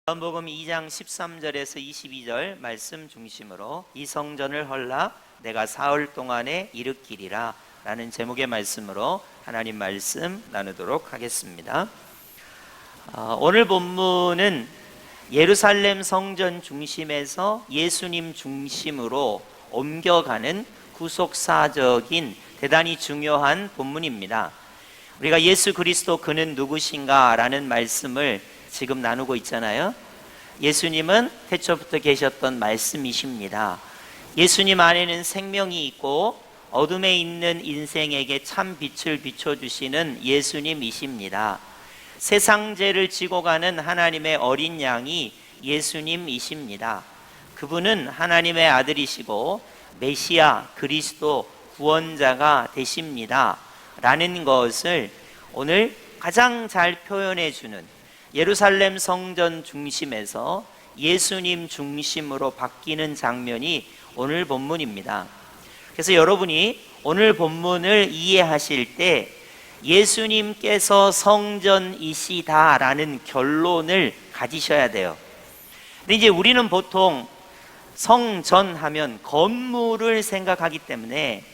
요한복음 2장 13절에서 22절 말씀 중심으로 이 성전을 헐라 내가 사흘 동안에 일으키리라 라는 제목의 말씀으로 하나님 말씀 나누도록 하겠습니다. 오늘 본문은 예루살렘 성전 중심에서 예수님 중심으로 옮겨가는 구속사적인 대단히 중요한 본문입니다. 우리가 예수 그리스도 그는 누구신가 라는 말씀을 지금 나누고 있잖아요. 예수님은 태초부터 계셨던 말씀이십니다. 예수님 안에는 생명이 있고 어둠에 있는 인생에게 참 빛을 비춰주시는 예수님이십니다. 세상 죄를 지고 가는 하나님의 어린 양이 예수님이십니다. 그분은 하나님의 아들이시고 메시아 그리스도 구원자가 되십니다 라는 것을 오늘 가장 잘 표현해 주는 예루살렘 성전 중심에서 예수님 중심으로 바뀌는 장면이 오늘 본문입니다. 그래서 여러분이 오늘 본문을 이해하실 때 예수님께서 성전이시다라는 결론을 가지셔야 돼요. 근데 이제 우리는 보통 성전 하면 건물을 생각하기 때문에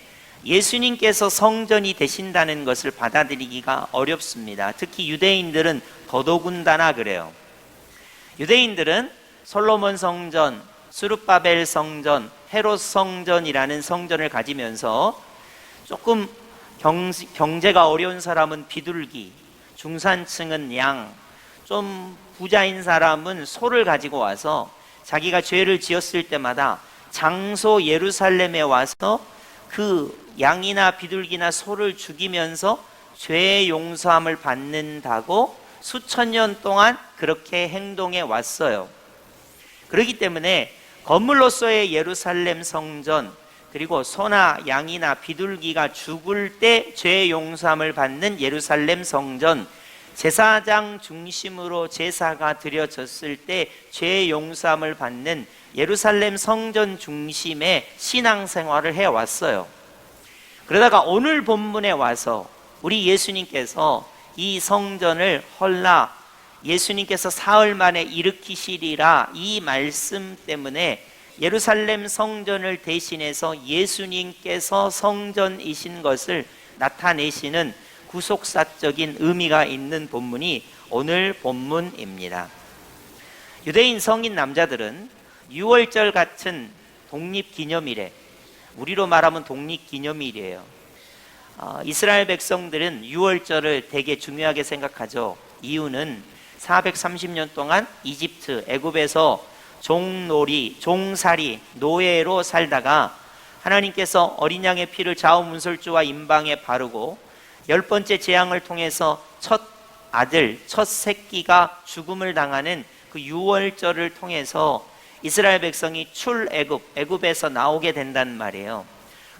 예수님께서 성전이 되신다는 것을 받아들이기가 어렵습니다. 특히 유대인들은 더더군다나 그래요. 유대인들은 솔로몬 성전, 스룹바벨 성전, 헤롯 성전이라는 성전을 가지면서 조금 경제가 어려운 사람은 비둘기, 중산층은 양, 좀 부자인 사람은 소를 가지고 와서 자기가 죄를 지었을 때마다 장소 예루살렘에 와서 그 양이나 비둘기나 소를 죽이면서 죄의 용서함을 받는다고 수천 년 동안 그렇게 행동해 왔어요. 그렇기 때문에 건물로서의 예루살렘 성전, 그리고 소나 양이나 비둘기가 죽을 때 죄의 용서함을 받는 예루살렘 성전, 제사장 중심으로 제사가 드려졌을 때 죄의 용서함을 받는 예루살렘 성전 중심의 신앙생활을 해왔어요. 그러다가 오늘 본문에 와서 우리 예수님께서 이 성전을 헐라 예수님께서 사흘 만에 일으키시리라 이 말씀 때문에 예루살렘 성전을 대신해서 예수님께서 성전이신 것을 나타내시는 구속사적인 의미가 있는 본문이 오늘 본문입니다. 유대인 성인 남자들은 유월절 같은 독립기념일에, 우리로 말하면 독립기념일이에요. 이스라엘 백성들은 유월절을 되게 중요하게 생각하죠. 이유는 430년 동안 이집트, 애굽에서 종놀이, 종살이, 노예로 살다가 하나님께서 어린 양의 피를 좌우문설주와 임방에 바르고 10번째 재앙을 통해서 첫 아들, 첫 새끼가 죽음을 당하는 그 유월절을 통해서 이스라엘 백성이 출애굽, 애굽에서 나오게 된단 말이에요.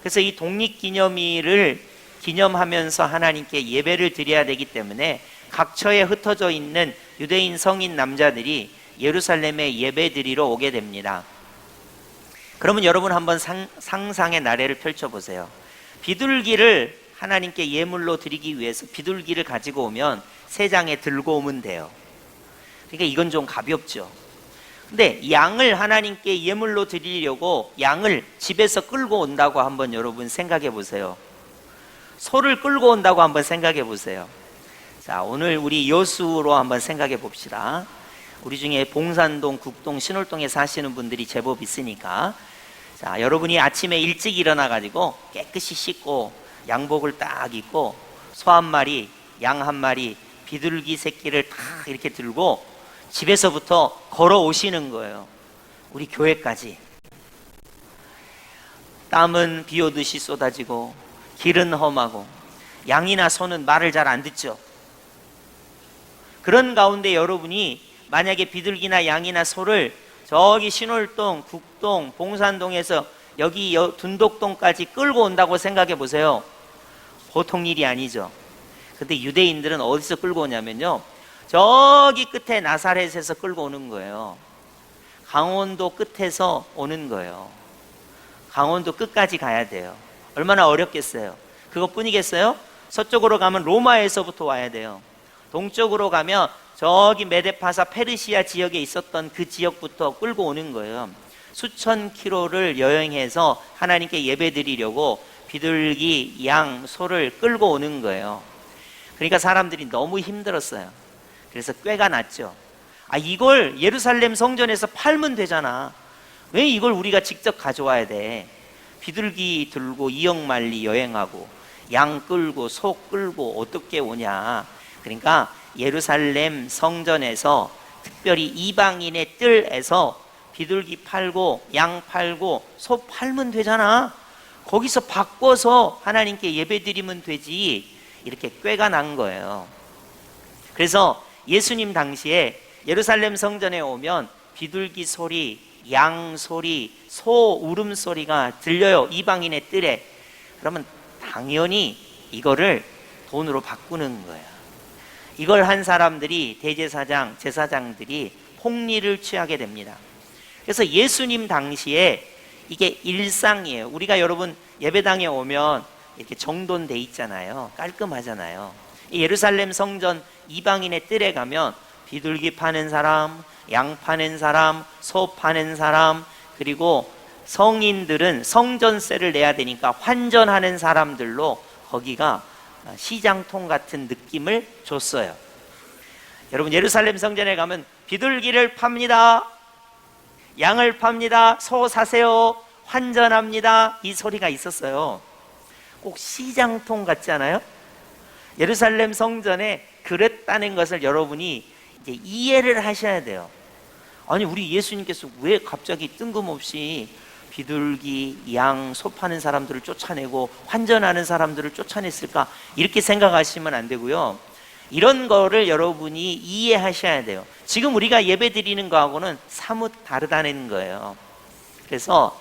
그래서 이 독립기념일을 기념하면서 하나님께 예배를 드려야 되기 때문에 각처에 흩어져 있는 유대인 성인 남자들이 예루살렘에 예배 드리러 오게 됩니다. 그러면 여러분 한번 상상의 나래를 펼쳐보세요. 비둘기를 하나님께 예물로 드리기 위해서 비둘기를 가지고 오면 세 장에 들고 오면 돼요. 그러니까 이건 좀 가볍죠. 근데 양을 하나님께 예물로 드리려고 양을 집에서 끌고 온다고 한번 여러분 생각해 보세요. 소를 끌고 온다고 한번 생각해 보세요. 자, 오늘 우리 여수로 한번 생각해 봅시다. 우리 중에 봉산동, 국동, 신월동에 사시는 분들이 제법 있으니까, 자, 여러분이 아침에 일찍 일어나 가지고 깨끗이 씻고 양복을 딱 입고 소 한 마리, 양 한 마리, 비둘기 새끼를 딱 이렇게 들고 집에서부터 걸어오시는 거예요. 우리 교회까지. 땀은 비 오듯이 쏟아지고 길은 험하고 양이나 소는 말을 잘 안 듣죠. 그런 가운데 여러분이 만약에 비둘기나 양이나 소를 저기 신월동, 국동, 봉산동에서 여기 둔독동까지 끌고 온다고 생각해 보세요. 보통 일이 아니죠. 근데 유대인들은 어디서 끌고 오냐면요, 저기 끝에 나사렛에서 끌고 오는 거예요. 강원도 끝에서 오는 거예요. 강원도 끝까지 가야 돼요. 얼마나 어렵겠어요. 그것뿐이겠어요? 서쪽으로 가면 로마에서부터 와야 돼요. 동쪽으로 가면 저기 메데파사 페르시아 지역에 있었던 그 지역부터 끌고 오는 거예요. 수천 킬로를 여행해서 하나님께 예배드리려고 비둘기, 양, 소를 끌고 오는 거예요. 그러니까 사람들이 너무 힘들었어요. 그래서 꾀가 났죠. 이걸 예루살렘 성전에서 팔면 되잖아. 왜 이걸 우리가 직접 가져와야 돼? 비둘기 들고 2억 마일리 여행하고 양 끌고 소 끌고 어떻게 오냐. 그러니까 예루살렘 성전에서 특별히 이방인의 뜰에서 비둘기 팔고 양 팔고 소 팔면 되잖아. 거기서 바꿔서 하나님께 예배드리면 되지. 이렇게 꾀가 난 거예요. 그래서 예수님 당시에 예루살렘 성전에 오면 비둘기 소리, 양 소리, 소 울음소리가 들려요. 이방인의 뜰에. 그러면 당연히 이거를 돈으로 바꾸는 거예요. 이걸 한 사람들이, 대제사장, 제사장들이 폭리를 취하게 됩니다. 그래서 예수님 당시에 이게 일상이에요. 우리가 여러분 예배당에 오면 이렇게 정돈돼 있잖아요. 깔끔하잖아요. 예루살렘 성전 이방인의 뜰에 가면 비둘기 파는 사람, 양 파는 사람, 소 파는 사람, 그리고 성인들은 성전세를 내야 되니까 환전하는 사람들로 거기가 시장통 같은 느낌을 줬어요. 여러분 예루살렘 성전에 가면 비둘기를 팝니다, 양을 팝니다, 소 사세요, 환전합니다, 이 소리가 있었어요. 꼭 시장통 같지 않아요? 예루살렘 성전에 그랬다는 것을 여러분이 이제 이해를 하셔야 돼요. 아니 우리 예수님께서 왜 갑자기 뜬금없이 비둘기, 양, 소 파는 사람들을 쫓아내고 환전하는 사람들을 쫓아냈을까? 이렇게 생각하시면 안 되고요. 이런 거를 여러분이 이해하셔야 돼요. 지금 우리가 예배 드리는 거하고는 사뭇 다르다는 거예요. 그래서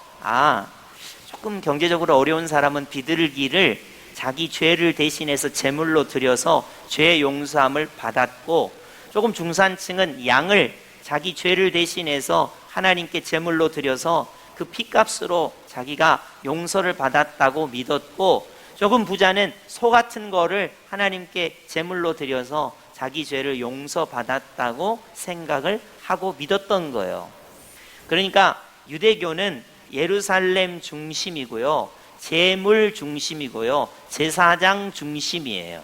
조금 경제적으로 어려운 사람은 비둘기를 자기 죄를 대신해서 제물로 드려서 죄 용서함을 받았고, 조금 중산층은 양을 자기 죄를 대신해서 하나님께 제물로 드려서 그 피값으로 자기가 용서를 받았다고 믿었고, 조금 부자는 소 같은 거를 하나님께 제물로 드려서 자기 죄를 용서받았다고 생각을 하고 믿었던 거예요. 그러니까 유대교는 예루살렘 중심이고요, 제물 중심이고요, 제사장 중심이에요.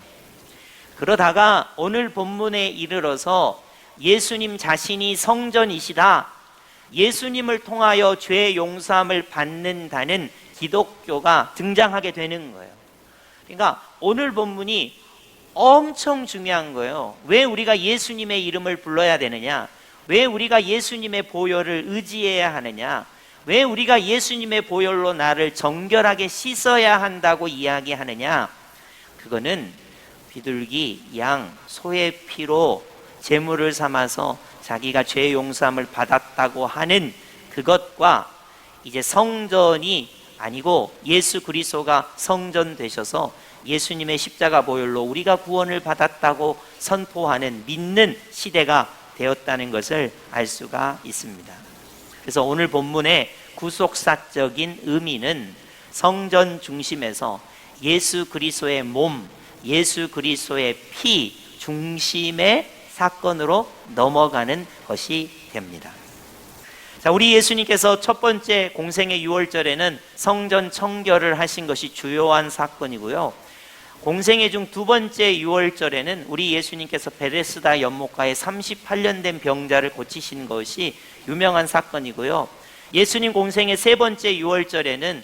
그러다가 오늘 본문에 이르러서 예수님 자신이 성전이시다, 예수님을 통하여 죄 용서함을 받는다는 기독교가 등장하게 되는 거예요. 그러니까 오늘 본문이 엄청 중요한 거예요. 왜 우리가 예수님의 이름을 불러야 되느냐? 왜 우리가 예수님의 보혈을 의지해야 하느냐? 왜 우리가 예수님의 보혈로 나를 정결하게 씻어야 한다고 이야기하느냐? 그거는 비둘기, 양, 소의 피로 제물을 삼아서 자기가 죄 용서함을 받았다고 하는 그것과 이제 성전이 아니고 예수 그리스도가 성전 되셔서 예수님의 십자가 보혈로 우리가 구원을 받았다고 선포하는, 믿는 시대가 되었다는 것을 알 수가 있습니다. 그래서 오늘 본문의 구속사적인 의미는 성전 중심에서 예수 그리스도의 몸, 예수 그리스도의 피 중심의 사건으로 넘어가는 것이 됩니다. 자, 우리 예수님께서 첫 번째 공생의 유월절에는 성전 청결을 하신 것이 주요한 사건이고요, 공생의 중 두 번째 유월절에는 우리 예수님께서 베데스다 연못가에 38년 된 병자를 고치신 것이 유명한 사건이고요, 예수님 공생의 세 번째 유월절에는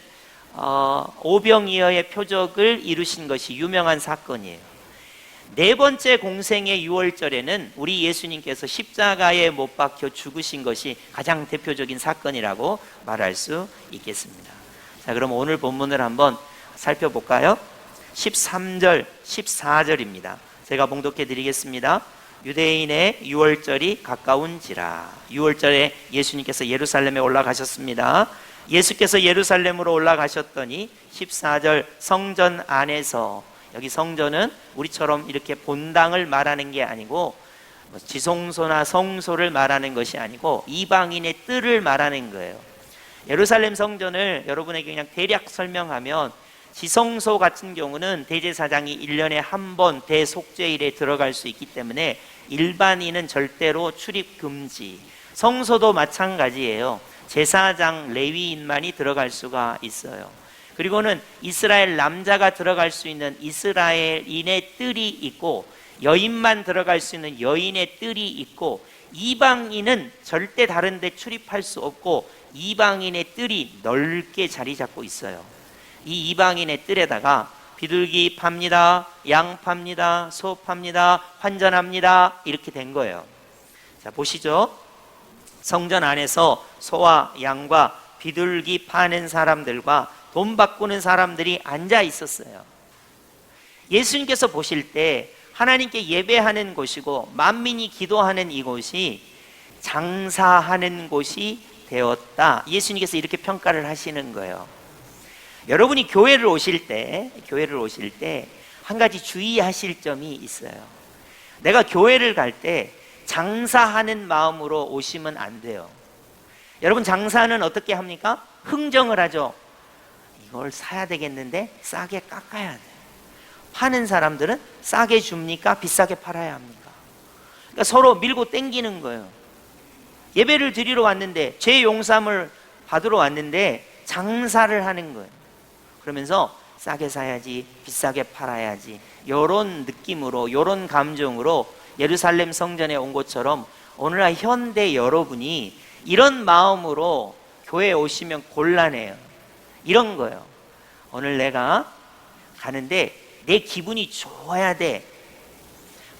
오병이어의 표적을 이루신 것이 유명한 사건이에요. 네 번째 공생의 유월절에는 우리 예수님께서 십자가에 못 박혀 죽으신 것이 가장 대표적인 사건이라고 말할 수 있겠습니다. 자, 그럼 오늘 본문을 한번 살펴볼까요? 13절, 14절입니다. 제가 봉독해 드리겠습니다. 유대인의 유월절이 가까운지라. 유월절에 예수님께서 예루살렘에 올라가셨습니다. 예수께서 예루살렘으로 올라가셨더니 14절, 성전 안에서, 여기 성전은 우리처럼 이렇게 본당을 말하는 게 아니고 지성소나 성소를 말하는 것이 아니고 이방인의 뜰을 말하는 거예요. 예루살렘 성전을 여러분에게 그냥 대략 설명하면 지성소 같은 경우는 대제사장이 1년에 한 번 대속죄일에 들어갈 수 있기 때문에 일반인은 절대로 출입 금지. 성소도 마찬가지예요. 제사장 레위인만이 들어갈 수가 있어요. 그리고는 이스라엘 남자가 들어갈 수 있는 이스라엘인의 뜰이 있고, 여인만 들어갈 수 있는 여인의 뜰이 있고, 이방인은 절대 다른 데 출입할 수 없고, 이방인의 뜰이 넓게 자리 잡고 있어요. 이 이방인의 뜰에다가 비둘기 팝니다, 양 팝니다, 소 팝니다, 환전합니다, 이렇게 된 거예요. 자, 보시죠. 성전 안에서 소와 양과 비둘기 파는 사람들과 돈 바꾸는 사람들이 앉아 있었어요. 예수님께서 보실 때 하나님께 예배하는 곳이고 만민이 기도하는 이곳이 장사하는 곳이 되었다. 예수님께서 이렇게 평가를 하시는 거예요. 여러분이 교회를 오실 때 한 가지 주의하실 점이 있어요. 내가 교회를 갈 때 장사하는 마음으로 오시면 안 돼요. 여러분, 장사는 어떻게 합니까? 흥정을 하죠. 이걸 사야 되겠는데 싸게 깎아야 돼요. 파는 사람들은 싸게 줍니까? 비싸게 팔아야 합니까? 그러니까 서로 밀고 땡기는 거예요. 예배를 드리러 왔는데, 죄 용서함을 받으러 왔는데 장사를 하는 거예요. 그러면서 싸게 사야지, 비싸게 팔아야지, 이런 느낌으로, 이런 감정으로 예루살렘 성전에 온 것처럼 오늘날 현대 여러분이 이런 마음으로 교회에 오시면 곤란해요. 이런 거예요. 오늘 내가 가는데 내 기분이 좋아야 돼.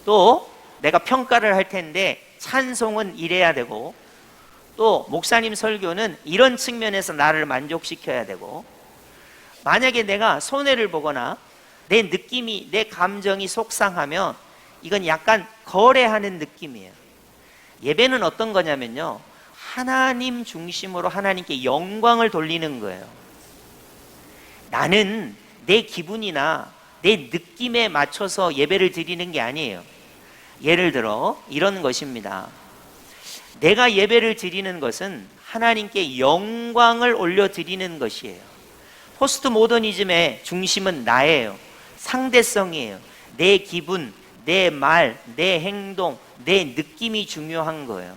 또 내가 평가를 할 텐데 찬송은 이래야 되고, 또 목사님 설교는 이런 측면에서 나를 만족시켜야 되고, 만약에 내가 손해를 보거나 내 느낌이, 내 감정이 속상하면 이건 약간 거래하는 느낌이에요. 예배는 어떤 거냐면요, 하나님 중심으로 하나님께 영광을 돌리는 거예요. 나는 내 기분이나 내 느낌에 맞춰서 예배를 드리는 게 아니에요. 예를 들어 이런 것입니다. 내가 예배를 드리는 것은 하나님께 영광을 올려드리는 것이에요. 포스트 모더니즘의 중심은 나예요. 상대성이에요. 내 기분, 내 말, 내 행동, 내 느낌이 중요한 거예요.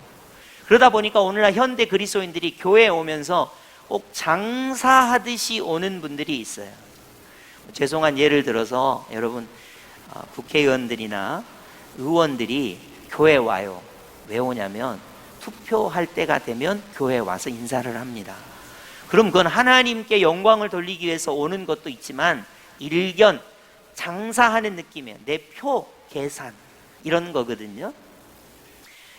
그러다 보니까 오늘날 현대 그리스도인들이 교회에 오면서 꼭 장사하듯이 오는 분들이 있어요. 죄송한 예를 들어서 여러분, 국회의원들이나 의원들이 교회에 와요. 왜 오냐면 투표할 때가 되면 교회에 와서 인사를 합니다. 그럼 그건 하나님께 영광을 돌리기 위해서 오는 것도 있지만 일견 장사하는 느낌이에요. 내 표 계산, 이런 거거든요.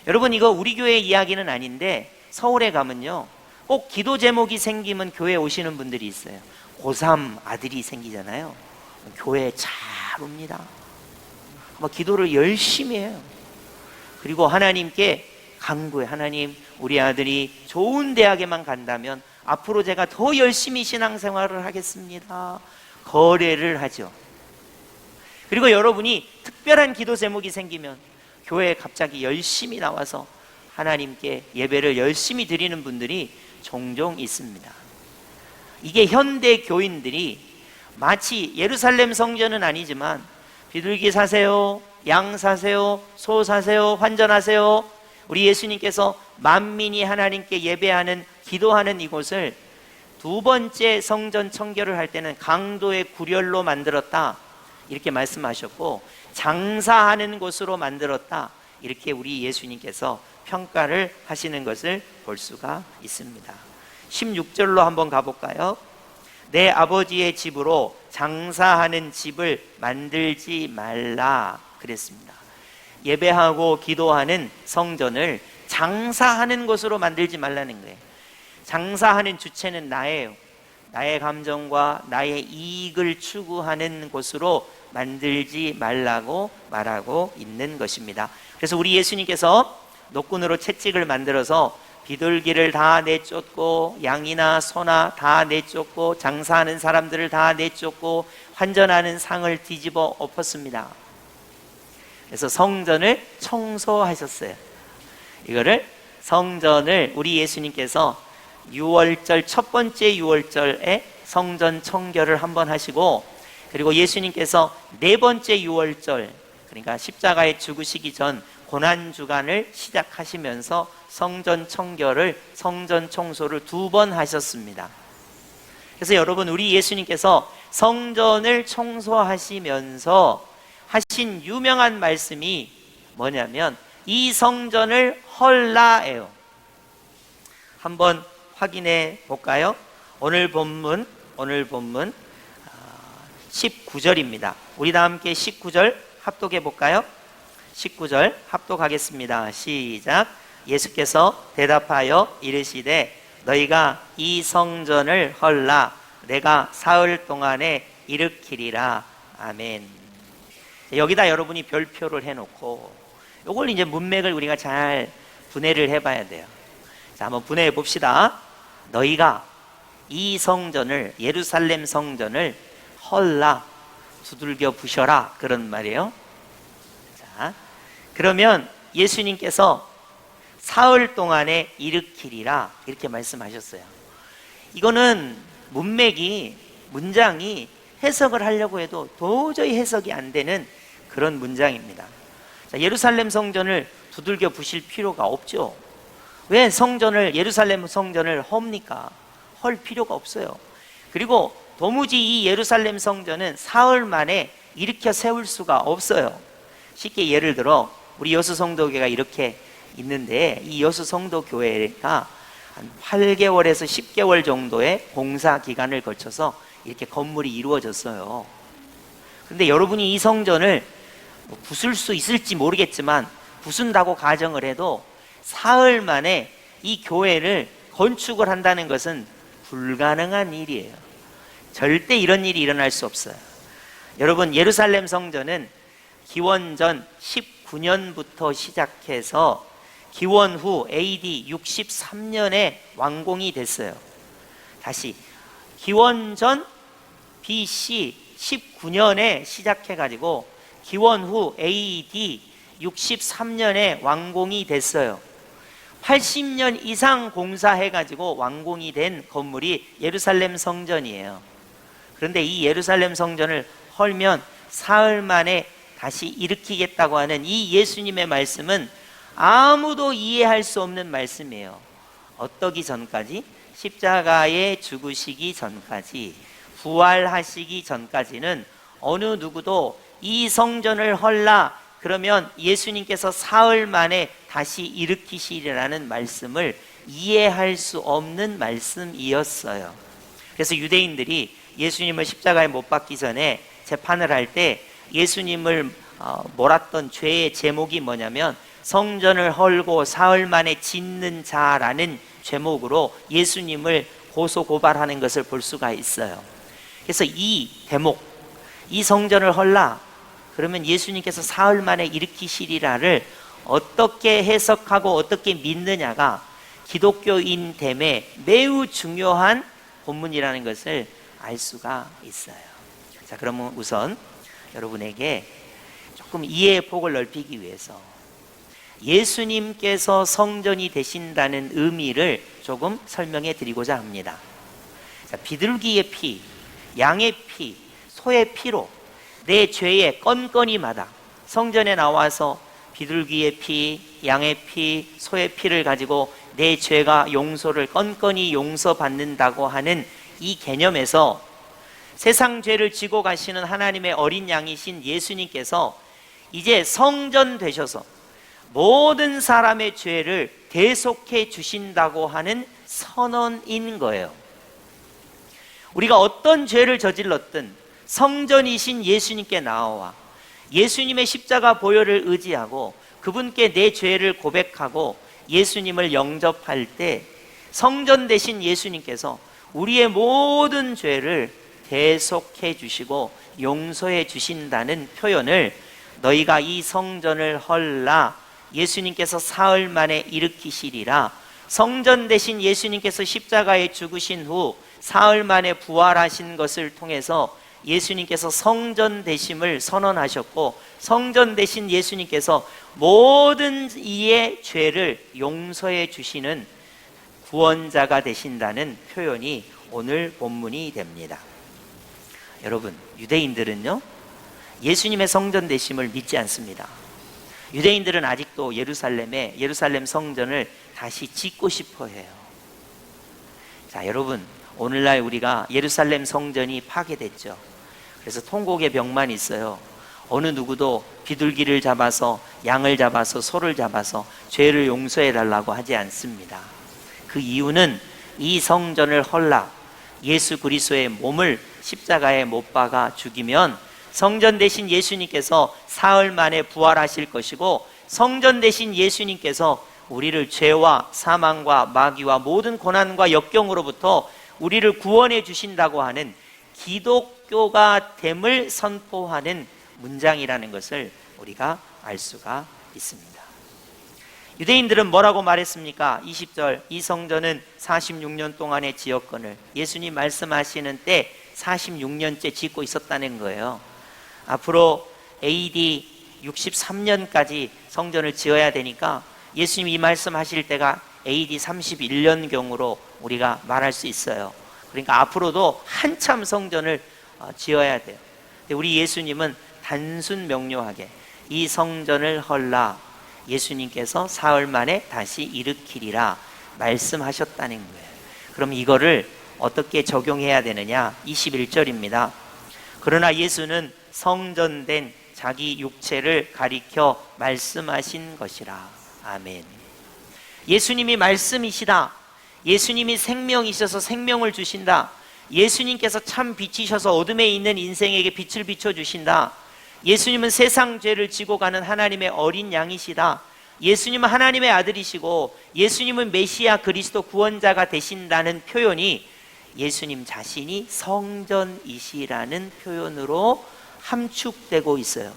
여러분, 이거 우리 교회 이야기는 아닌데 서울에 가면요, 꼭 기도 제목이 생기면 교회에 오시는 분들이 있어요. 고3 아들이 생기잖아요. 교회에 잘 옵니다. 기도를 열심히 해요. 그리고 하나님께 간구해. 하나님, 우리 아들이 좋은 대학에만 간다면 앞으로 제가 더 열심히 신앙생활을 하겠습니다. 거래를 하죠. 그리고 여러분이 특별한 기도 제목이 생기면 교회에 갑자기 열심히 나와서 하나님께 예배를 열심히 드리는 분들이 종종 있습니다. 이게 현대 교인들이 마치 예루살렘 성전은 아니지만 비둘기 사세요, 양 사세요, 소 사세요, 환전하세요. 우리 예수님께서 만민이 하나님께 예배하는, 기도하는 이곳을 두 번째 성전 청결을 할 때는 강도의 구렬로 만들었다, 이렇게 말씀하셨고, 장사하는 곳으로 만들었다, 이렇게 우리 예수님께서 평가를 하시는 것을 볼 수가 있습니다. 16절로 한번 가볼까요? 내 아버지의 집으로 장사하는 집을 만들지 말라 그랬습니다. 예배하고 기도하는 성전을 장사하는 곳으로 만들지 말라는 거예요. 장사하는 주체는 나예요. 나의 감정과 나의 이익을 추구하는 곳으로 만들지 말라고 말하고 있는 것입니다. 그래서 우리 예수님께서 노끈으로 채찍을 만들어서 비둘기를 다 내쫓고, 양이나 소나 다 내쫓고, 장사하는 사람들을 다 내쫓고, 환전하는 상을 뒤집어 엎었습니다. 그래서 성전을 청소하셨어요. 이거를, 성전을 우리 예수님께서 6월절, 첫 번째 6월절에 성전 청결을 한번 하시고, 그리고 예수님께서 네 번째 유월절, 그러니까 십자가에 죽으시기 전 고난주간을 시작하시면서 성전 청결을, 성전 청소를 2번 하셨습니다. 그래서 여러분, 우리 예수님께서 성전을 청소하시면서 하신 유명한 말씀이 뭐냐면 이 성전을 헐라예요. 한번 확인해 볼까요? 오늘 본문 19절입니다. 우리 다 함께 19절 합독해 볼까요? 19절 합독하겠습니다. 시작. 예수께서 대답하여 이르시되 너희가 이 성전을 헐라 내가 사흘 동안에 일으키리라. 아멘. 여기다 여러분이 별표를 해놓고 요걸 이제 문맥을 우리가 잘 분해를 해봐야 돼요. 자, 한번 분해해 봅시다. 너희가 이 성전을, 예루살렘 성전을 헐라, 두들겨 부셔라, 그런 말이에요. 자, 그러면 예수님께서 사흘 동안에 일으키리라 이렇게 말씀하셨어요. 이거는 문장이 해석을 하려고 해도 도저히 해석이 안 되는 그런 문장입니다. 자, 예루살렘 성전을 두들겨 부실 필요가 없죠. 왜 예루살렘 성전을 헙니까? 헐 필요가 없어요. 그리고 도무지 이 예루살렘 성전은 사흘 만에 일으켜 세울 수가 없어요. 쉽게 예를 들어 우리 여수 성도교회가 이렇게 있는데, 이 여수 성도교회가 한 8개월에서 10개월 정도의 공사 기간을 거쳐서 이렇게 건물이 이루어졌어요. 그런데 여러분이 이 성전을 부술 수 있을지 모르겠지만 부순다고 가정을 해도 사흘 만에 이 교회를 건축을 한다는 것은 불가능한 일이에요. 절대 이런 일이 일어날 수 없어요. 여러분, 예루살렘 성전은 기원전 19년부터 시작해서 기원 후 AD 63년에 완공이 됐어요. 다시 기원전 BC 19년에 시작해가지고 기원 후 AD 63년에 완공이 됐어요. 80년 이상 공사해가지고 완공이 된 건물이 예루살렘 성전이에요. 그런데 이 예루살렘 성전을 헐면 사흘 만에 다시 일으키겠다고 하는 이 예수님의 말씀은 아무도 이해할 수 없는 말씀이에요. 어떠기 전까지? 십자가에 죽으시기 전까지, 부활하시기 전까지는 어느 누구도 이 성전을 헐라 그러면 예수님께서 사흘 만에 다시 일으키시리라는 말씀을 이해할 수 없는 말씀이었어요. 그래서 유대인들이 예수님을 십자가에 못 박기 전에 재판을 할 때 예수님을 몰았던 죄의 제목이 뭐냐면 성전을 헐고 사흘 만에 짓는 자라는 제목으로 예수님을 고소 고발하는 것을 볼 수가 있어요. 그래서 이 대목, 이 성전을 헐라 그러면 예수님께서 사흘 만에 일으키시리라를 어떻게 해석하고 어떻게 믿느냐가 기독교인됨에 매우 중요한 본문이라는 것을 알 수가 있어요. 자, 그러면 우선 여러분에게 조금 이해의 폭을 넓히기 위해서 예수님께서 성전이 되신다는 의미를 조금 설명해 드리고자 합니다. 자, 비둘기의 피, 양의 피, 소의 피로 내 죄의 건건이마다 성전에 나와서 비둘기의 피, 양의 피, 소의 피를 가지고 내 죄가 용서를 건건이 용서받는다고 하는 이 개념에서 세상 죄를 지고 가시는 하나님의 어린 양이신 예수님께서 이제 성전 되셔서 모든 사람의 죄를 대속해 주신다고 하는 선언인 거예요. 우리가 어떤 죄를 저질렀든 성전이신 예수님께 나와 예수님의 십자가 보혈을 의지하고 그분께 내 죄를 고백하고 예수님을 영접할 때 성전 되신 예수님께서 우리의 모든 죄를 대속해 주시고 용서해 주신다는 표현을 너희가 이 성전을 헐라 예수님께서 사흘 만에 일으키시리라, 성전 되신 예수님께서 십자가에 죽으신 후 사흘 만에 부활하신 것을 통해서 예수님께서 성전 되심을 선언하셨고 성전 되신 예수님께서 모든 이의 죄를 용서해 주시는 구원자가 되신다는 표현이 오늘 본문이 됩니다. 여러분, 유대인들은요, 예수님의 성전 되심을 믿지 않습니다. 유대인들은 아직도 예루살렘 성전을 다시 짓고 싶어 해요. 자, 여러분, 오늘날 우리가 예루살렘 성전이 파괴됐죠. 그래서 통곡의 병만 있어요. 어느 누구도 비둘기를 잡아서, 양을 잡아서, 소를 잡아서 죄를 용서해 달라고 하지 않습니다. 그 이유는 이 성전을 헐라 예수 그리스도의 몸을 십자가에 못 박아 죽이면 성전 되신 예수님께서 사흘 만에 부활하실 것이고, 성전 되신 예수님께서 우리를 죄와 사망과 마귀와 모든 고난과 역경으로부터 우리를 구원해 주신다고 하는 기독교가 됨을 선포하는 문장이라는 것을 우리가 알 수가 있습니다. 유대인들은 뭐라고 말했습니까? 20절, 이 성전은 46년 동안의 지역권을 예수님 말씀하시는 때 46년째 짓고 있었다는 거예요. 앞으로 AD 63년까지 성전을 지어야 되니까 예수님이 이 말씀하실 때가 AD 31년경으로 우리가 말할 수 있어요. 그러니까 앞으로도 한참 성전을 지어야 돼요. 근데 우리 예수님은 단순 명료하게 이 성전을 헐라 예수님께서 사흘 만에 다시 일으키리라 말씀하셨다는 거예요. 그럼 이거를 어떻게 적용해야 되느냐? 21절입니다. 그러나 예수는 성전된 자기 육체를 가리켜 말씀하신 것이라. 아멘. 예수님이 말씀이시다. 예수님이 생명이셔서 생명을 주신다. 예수님께서 참 빛이셔서 어둠에 있는 인생에게 빛을 비춰주신다. 예수님은 세상 죄를 지고 가는 하나님의 어린 양이시다. 예수님은 하나님의 아들이시고 예수님은 메시아 그리스도 구원자가 되신다는 표현이 예수님 자신이 성전이시라는 표현으로 함축되고 있어요.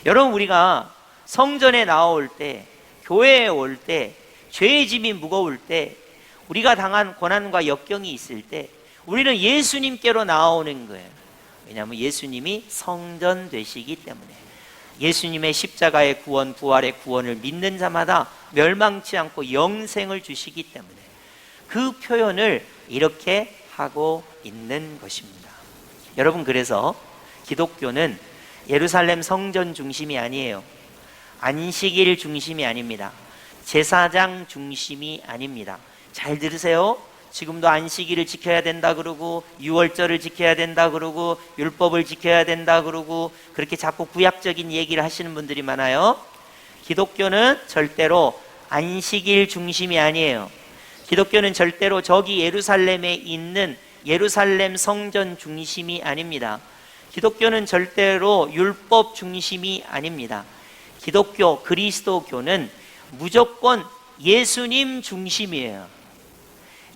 여러분, 우리가 성전에 나올 때, 교회에 올 때, 죄의 짐이 무거울 때, 우리가 당한 고난과 역경이 있을 때 우리는 예수님께로 나오는 거예요. 왜냐하면 예수님이 성전 되시기 때문에. 예수님의 십자가의 구원, 부활의 구원을 믿는 자마다 멸망치 않고 영생을 주시기 때문에 그 표현을 이렇게 하고 있는 것입니다. 여러분, 그래서 기독교는 예루살렘 성전 중심이 아니에요. 안식일 중심이 아닙니다. 제사장 중심이 아닙니다. 잘 들으세요. 지금도 안식일을 지켜야 된다 그러고 유월절을 지켜야 된다 그러고 율법을 지켜야 된다 그러고 그렇게 자꾸 구약적인 얘기를 하시는 분들이 많아요. 기독교는 절대로 안식일 중심이 아니에요. 기독교는 절대로 저기 예루살렘에 있는 예루살렘 성전 중심이 아닙니다. 기독교는 절대로 율법 중심이 아닙니다. 기독교, 그리스도교는 무조건 예수님 중심이에요.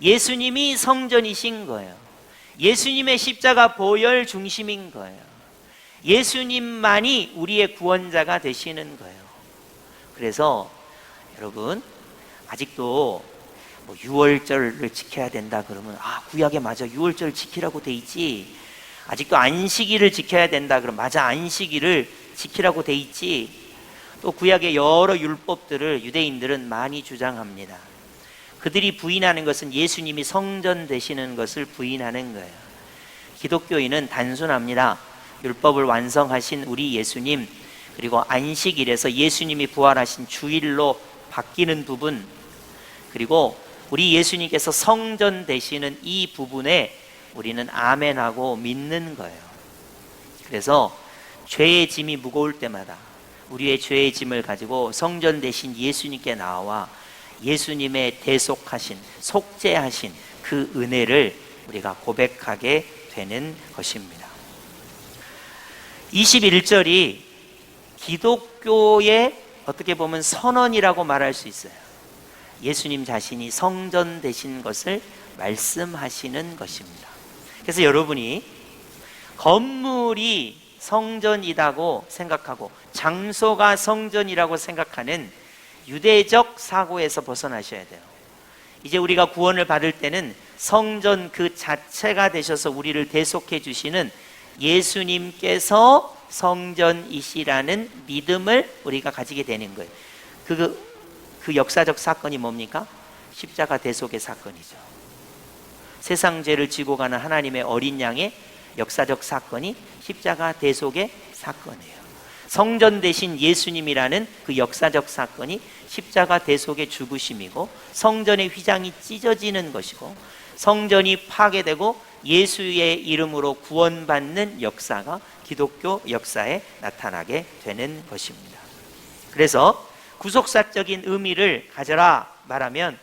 예수님이 성전이신 거예요. 예수님의 십자가 보혈 중심인 거예요. 예수님만이 우리의 구원자가 되시는 거예요. 그래서 여러분, 아직도 뭐 유월절을 지켜야 된다 그러면 구약에 맞아, 유월절 지키라고 돼 있지. 아직도 안식일을 지켜야 된다 그러면 맞아, 안식일을 지키라고 돼 있지. 또 구약의 여러 율법들을 유대인들은 많이 주장합니다. 그들이 부인하는 것은 예수님이 성전 되시는 것을 부인하는 거예요. 기독교인은 단순합니다. 율법을 완성하신 우리 예수님, 그리고 안식일에서 예수님이 부활하신 주일로 바뀌는 부분, 그리고 우리 예수님께서 성전 되시는 이 부분에 우리는 아멘하고 믿는 거예요. 그래서 죄의 짐이 무거울 때마다 우리의 죄의 짐을 가지고 성전 되신 예수님께 나와 예수님의 대속하신, 속죄하신 그 은혜를 우리가 고백하게 되는 것입니다. 21절이 기독교의 어떻게 보면 선언이라고 말할 수 있어요. 예수님 자신이 성전 되신 것을 말씀하시는 것입니다. 그래서 여러분이 건물이 성전이라고 생각하고 장소가 성전이라고 생각하는 유대적 사고에서 벗어나셔야 돼요. 이제 우리가 구원을 받을 때는 성전 그 자체가 되셔서 우리를 대속해 주시는 예수님께서 성전이시라는 믿음을 우리가 가지게 되는 거예요. 그 역사적 사건이 뭡니까? 십자가 대속의 사건이죠. 세상 죄를 지고 가는 하나님의 어린 양의 역사적 사건이 십자가 대속의 사건이에요. 성전 대신 예수님이라는 그 역사적 사건이 십자가 대속의 죽으심이고, 성전의 휘장이 찢어지는 것이고, 성전이 파괴되고 예수의 이름으로 구원받는 역사가 기독교 역사에 나타나게 되는 것입니다. 그래서 구속사적인 의미를 가져라 말하면,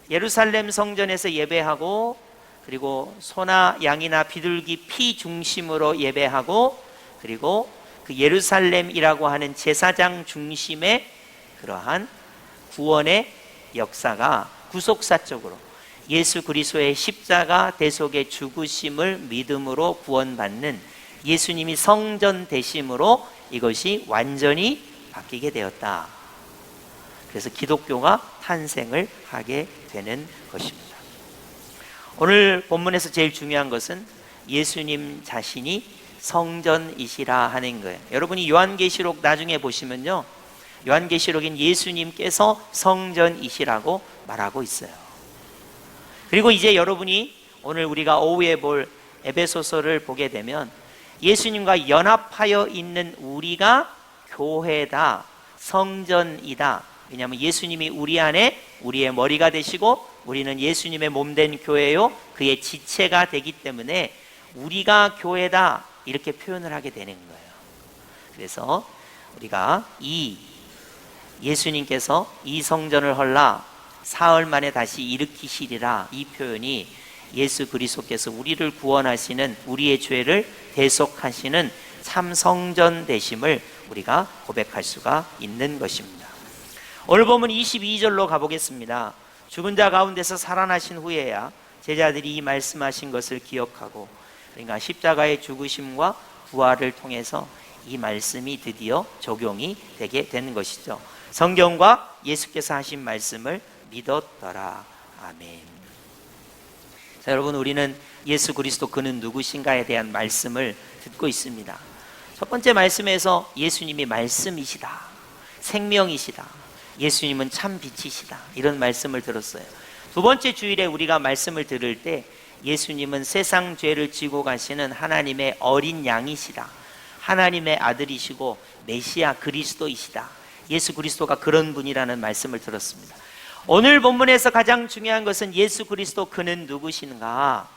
예루살렘 성전에서 예배하고, 그리고 소나 양이나 비둘기 피 중심으로 예배하고, 그리고 그 예루살렘이라고 하는 제사장 중심의 그러한 구원의 역사가 구속사적으로 예수 그리스도의 십자가 대속의 죽으심을 믿음으로 구원받는 예수님이 성전 되심으로 이것이 완전히 바뀌게 되었다. 그래서 기독교가 탄생을 하게 되는 것입니다. 오늘 본문에서 제일 중요한 것은 예수님 자신이 성전이시라 하는 거예요. 여러분이 요한계시록 나중에 보시면요, 요한계시록인 예수님께서 성전이시라고 말하고 있어요. 그리고 이제 여러분이 오늘 우리가 오후에 볼 에베소서를 보게 되면 예수님과 연합하여 있는 우리가 교회다, 성전이다. 왜냐하면 예수님이 우리 안에 우리의 머리가 되시고 우리는 예수님의 몸된 교회요, 그의 지체가 되기 때문에 우리가 교회다, 이렇게 표현을 하게 되는 거예요. 그래서 우리가 예수님께서 이 성전을 헐라 사흘 만에 다시 일으키시리라, 이 표현이 예수 그리스도께서 우리를 구원하시는, 우리의 죄를 대속하시는 참 성전 되심을 우리가 고백할 수가 있는 것입니다. 오늘 보면 22절로 가보겠습니다. 죽은 자 가운데서 살아나신 후에야 제자들이 이 말씀하신 것을 기억하고, 그러니까 십자가의 죽으심과 부활을 통해서 이 말씀이 드디어 적용이 되게 되는 것이죠. 성경과 예수께서 하신 말씀을 믿었더라. 아멘. 자, 여러분, 우리는 예수 그리스도 그는 누구신가에 대한 말씀을 듣고 있습니다. 첫 번째 말씀에서 예수님이 말씀이시다, 생명이시다, 예수님은 참 빛이시다, 이런 말씀을 들었어요. 두 번째 주일에 우리가 말씀을 들을 때 예수님은 세상 죄를 지고 가시는 하나님의 어린 양이시다, 하나님의 아들이시고 메시아 그리스도이시다, 예수 그리스도가 그런 분이라는 말씀을 들었습니다. 오늘 본문에서 가장 중요한 것은 예수 그리스도 그는 누구신가?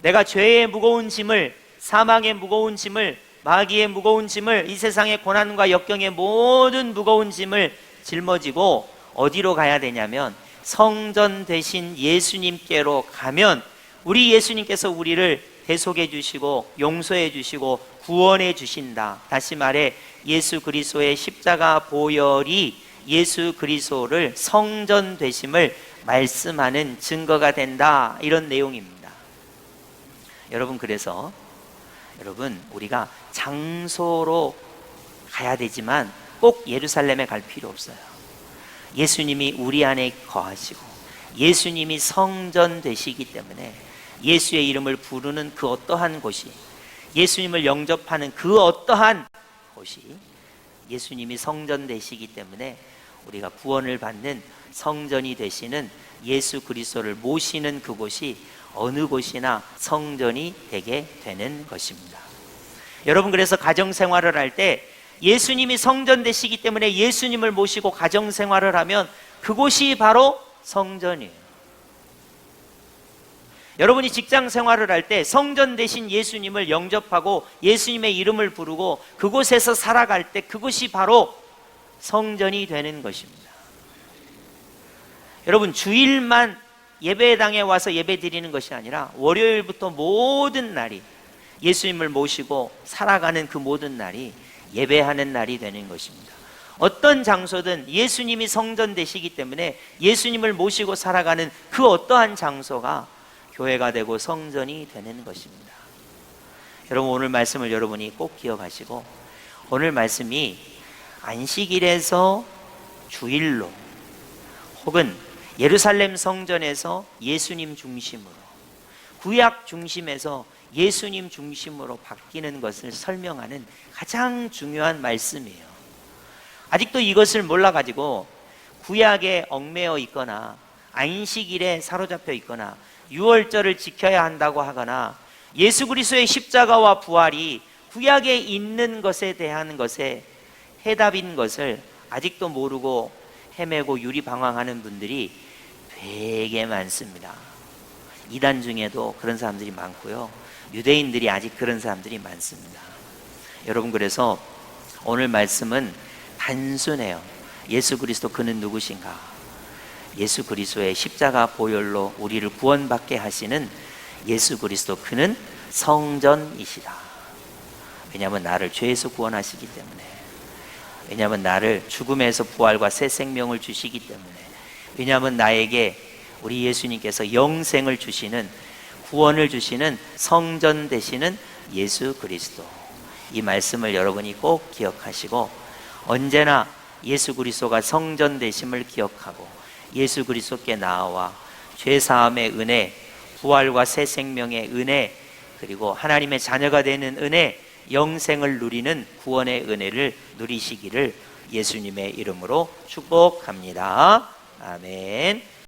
내가 죄의 무거운 짐을, 사망의 무거운 짐을, 마귀의 무거운 짐을, 이 세상의 고난과 역경의 모든 무거운 짐을 짊어지고 어디로 가야 되냐면 성전 되신 예수님께로 가면 우리 예수님께서 우리를 대속해 주시고 용서해 주시고 구원해 주신다. 다시 말해 예수 그리스도의 십자가 보혈이 예수 그리스도를 성전 되심을 말씀하는 증거가 된다, 이런 내용입니다. 여러분, 그래서 여러분, 우리가 장소로 가야 되지만 꼭 예루살렘에 갈 필요 없어요. 예수님이 우리 안에 거하시고 예수님이 성전 되시기 때문에 예수의 이름을 부르는 그 어떠한 곳이, 예수님을 영접하는 그 어떠한 곳이 예수님이 성전 되시기 때문에 우리가 구원을 받는 성전이 되시는 예수 그리스도를 모시는 그곳이 어느 곳이나 성전이 되게 되는 것입니다. 여러분, 그래서 가정생활을 할 때 예수님이 성전 되시기 때문에 예수님을 모시고 가정생활을 하면 그곳이 바로 성전이에요. 여러분이 직장생활을 할 때 성전 되신 예수님을 영접하고 예수님의 이름을 부르고 그곳에서 살아갈 때 그것이 바로 성전이 되는 것입니다. 여러분, 주일만 예배당에 와서 예배 드리는 것이 아니라 월요일부터 모든 날이 예수님을 모시고 살아가는 그 모든 날이 예배하는 날이 되는 것입니다. 어떤 장소든 예수님이 성전 되시기 때문에 예수님을 모시고 살아가는 그 어떠한 장소가 교회가 되고 성전이 되는 것입니다. 여러분, 오늘 말씀을 여러분이 꼭 기억하시고, 오늘 말씀이 안식일에서 주일로 혹은 예루살렘 성전에서 예수님 중심으로, 구약 중심에서 예수님 중심으로 바뀌는 것을 설명하는 가장 중요한 말씀이에요. 아직도 이것을 몰라가지고 구약에 얽매여 있거나 안식일에 사로잡혀 있거나 유월절을 지켜야 한다고 하거나 예수 그리스도의 십자가와 부활이 구약에 있는 것에 대한 것에 해답인 것을 아직도 모르고 헤매고 유리방황하는 분들이 되게 많습니다. 이단 중에도 그런 사람들이 많고요, 유대인들이 아직 그런 사람들이 많습니다. 여러분, 그래서 오늘 말씀은 단순해요. 예수 그리스도 그는 누구신가? 예수 그리스도의 십자가 보혈로 우리를 구원받게 하시는 예수 그리스도, 그는 성전이시다. 왜냐하면 나를 죄에서 구원하시기 때문에, 왜냐하면 나를 죽음에서 부활과 새 생명을 주시기 때문에, 왜냐하면 나에게 우리 예수님께서 영생을 주시는, 구원을 주시는 성전 되시는 예수 그리스도. 이 말씀을 여러분이 꼭 기억하시고 언제나 예수 그리스도가 성전 되심을 기억하고 예수 그리스도께 나아와 죄사함의 은혜, 부활과 새 생명의 은혜, 그리고 하나님의 자녀가 되는 은혜, 영생을 누리는 구원의 은혜를 누리시기를 예수님의 이름으로 축복합니다. 아멘.